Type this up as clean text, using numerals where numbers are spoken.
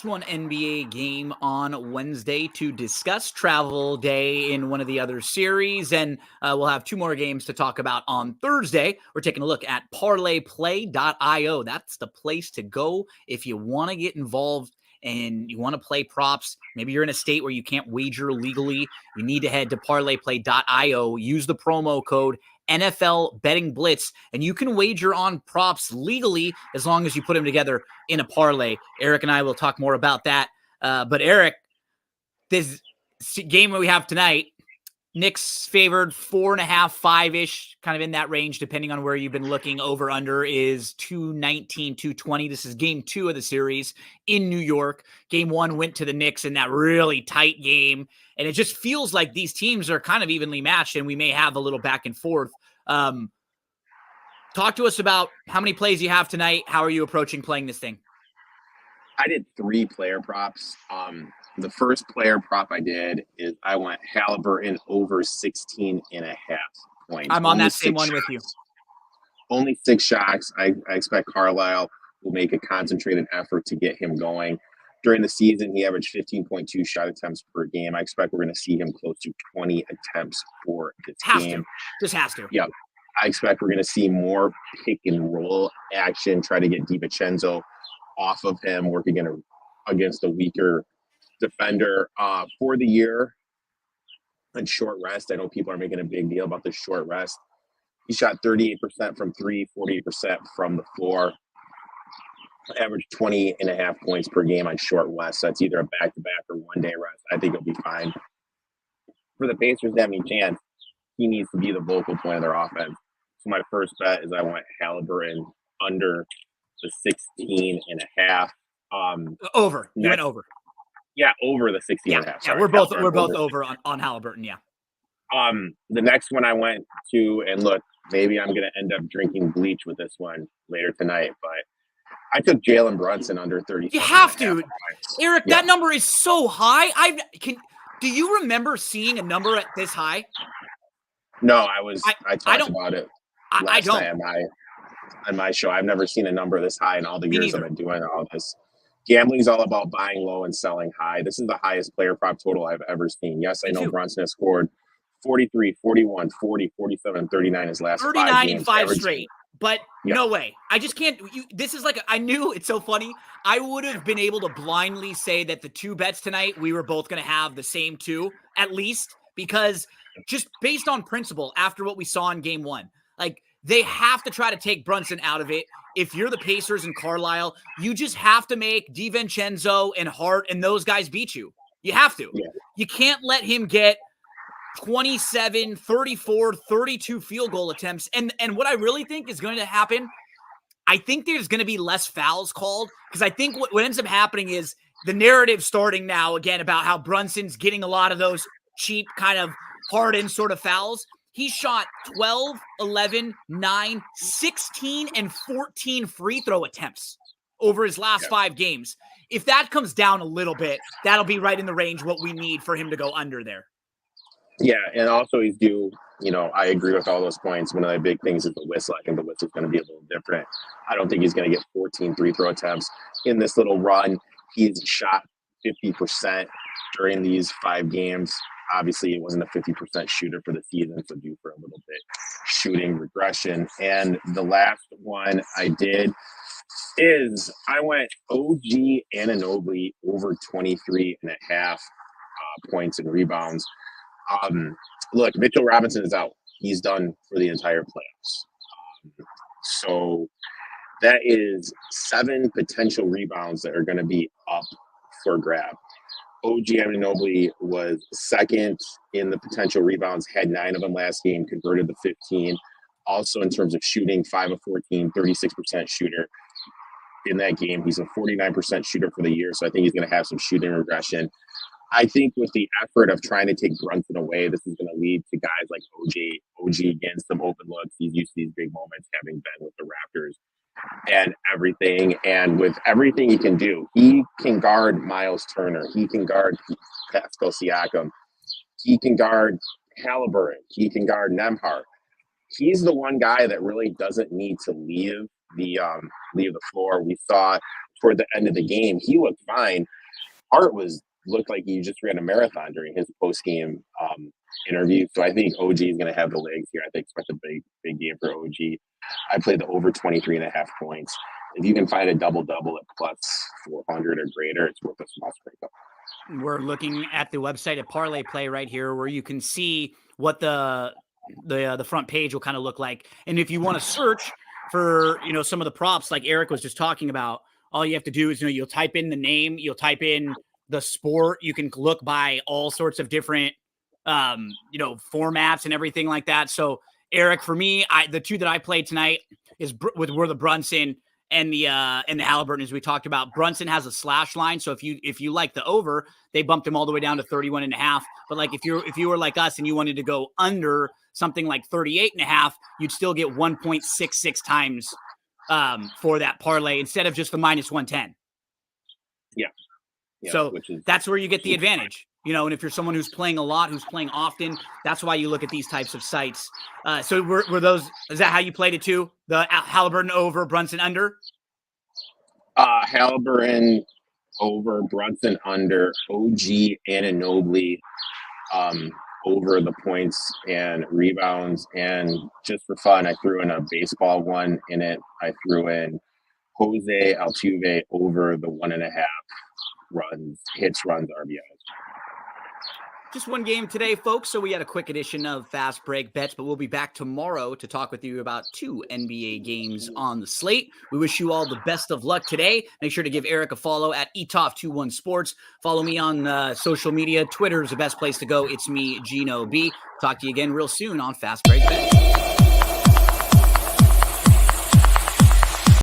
just one NBA game on Wednesday to discuss travel day in one of the other series, and we'll have two more games to talk about on Thursday. We're taking a look at parlayplay.io. That's the place to go if you want to get involved and you want to play props. Maybe you're in a state where you can't wager legally. You need to head to parlayplay.io. Use the promo code NFL Betting Blitz, and you can wager on props legally as long as you put them together in a parlay. Erik and I will talk more about that. But Erik, this game that we have tonight, Knicks favored 4.5, 5-ish, kind of in that range, depending on where you've been looking. Over under is 219, 220. This is game 2 of the series in New York. Game 1 went to the Knicks in that really tight game. And it just feels like these teams are kind of evenly matched, and we may have a little back and forth. Talk to us about how many plays you have tonight. How are you approaching playing this thing? I did 3 player props. The first player prop I did is I went Halliburton over 16.5 points. I'm on that same one with you. Only 6 shots. I expect Carlisle will make a concentrated effort to get him going. During the season, he averaged 15.2 shot attempts per game. I expect we're going to see him close to 20 attempts for this game. Just has to. Yep. I expect we're going to see more pick and roll action, try to get DiVincenzo off of him, working against a weaker defender. For the year and short rest, I know people are making a big deal about the short rest. He shot 38% from 3, 48% from the floor. Averaged 20.5 points per game on short rest. So that's either a back-to-back or one-day rest. I think he'll be fine. For the Pacers to have any chance, he needs to be the vocal point of their offense. So my first bet is I went Halliburton under the 16.5. Over. You went over. Yeah, over the 16.5. Yeah, we're both over on Halliburton, yeah. The next one I went to, and look, maybe I'm going to end up drinking bleach with this one later tonight, but I took Jalen Brunson under 30. You have to. Erik, that number is so high. Do you remember seeing a number at this high? No, I talked about it last night on my show. I've never seen a number this high in all the years I've been doing all this. Gambling is all about buying low and selling high. This is the highest player prop total I've ever seen. Yes, I know Brunson has scored 43, 41, 40, 47, 39 his last 5 games. 39 in 5 straight. But no way. I just can't. This is like, I knew, it's so funny. I would have been able to blindly say that the 2 bets tonight, we were both going to have the same 2, at least, because just based on principle, after what we saw in game 1, like, they have to try to take Brunson out of it. If you're the Pacers and Carlisle, you just have to make DiVincenzo and Hart and those guys beat you. You have to. Yeah. You can't let him get 27, 34, 32 field goal attempts. And what I really think is going to happen, I think there's going to be less fouls called, because I think what ends up happening is the narrative starting now again about how Brunson's getting a lot of those cheap kind of hardened sort of fouls. He shot 12, 11, 9, 16, and 14 free throw attempts over his last 5 games. If that comes down a little bit, that'll be right in the range what we need for him to go under there. Yeah, and also he's due, I agree with all those points. One of the big things is the whistle. I think the whistle's going to be a little different. I don't think he's going to get 14 free throw attempts in this little run. He's shot 50% during these 5 games. Obviously, it wasn't a 50% shooter for the season, so due for a little bit shooting regression. And the last one I did is I went OG Anunoby over 23.5 points and rebounds. Look, Mitchell Robinson is out. He's done for the entire playoffs. So that is 7 potential rebounds that are going to be up for grab. OG Anunoby was second in the potential rebounds, had 9 of them last game, converted to 15. Also, in terms of shooting, 5 of 14, 36% shooter in that game. He's a 49% shooter for the year, so I think he's going to have some shooting regression. I think with the effort of trying to take Brunson away, this is going to lead to guys like OG. OG against some open looks. He's used to these big moments, having been with the Raptors and everything. And with everything he can do, he can guard Miles Turner. He can guard Pascal Siakam. He can guard Halliburton. He can guard Nembhard. He's the one guy that really doesn't need to leave the floor. We saw toward the end of the game, he looked fine. Hart looked like he just ran a marathon during his post game interview. So I think OG is going to have the legs here. I think expect a big game for OG. I played the over 23.5 points. If you can find a double-double at plus 400 or greater, it's worth a small sprinkle. We're looking at the website at Parlay Play right here, where you can see what the front page will kind of look like. And if you want to search for, some of the props like Erik was just talking about, all you have to do is, you'll type in the name, you'll type in the sport. You can look by all sorts of different, formats and everything like that. So Erik, for me, the two that I played tonight were the Brunson and the Halliburton, as we talked about. Brunson has a slash line, so if you like the over, they bumped him all the way down to 31.5. But like if you were like us and you wanted to go under something like 38.5, you'd still get 1.66 times for that parlay instead of just the minus 110. Yeah. So that's where you get the advantage. And if you're someone who's playing a lot, who's playing often, that's why you look at these types of sites. So is that how you played it too? The Halliburton over, Brunson under? Halliburton over, Brunson under, OG Anunoby over the points and rebounds. And just for fun, I threw in a baseball one in it. I threw in Jose Altuve over the 1.5 hits, runs, RBIs. Just one game today, folks, so we had a quick edition of Fast Break Bets, but we'll be back tomorrow to talk with you about 2 NBA games on the slate. We wish you all the best of luck today. Make sure to give Erik a follow at ETOF21 Sports. Follow me on social media. Twitter is the best place to go. It's me, Gino B. Talk to you again real soon on Fast Break Bets.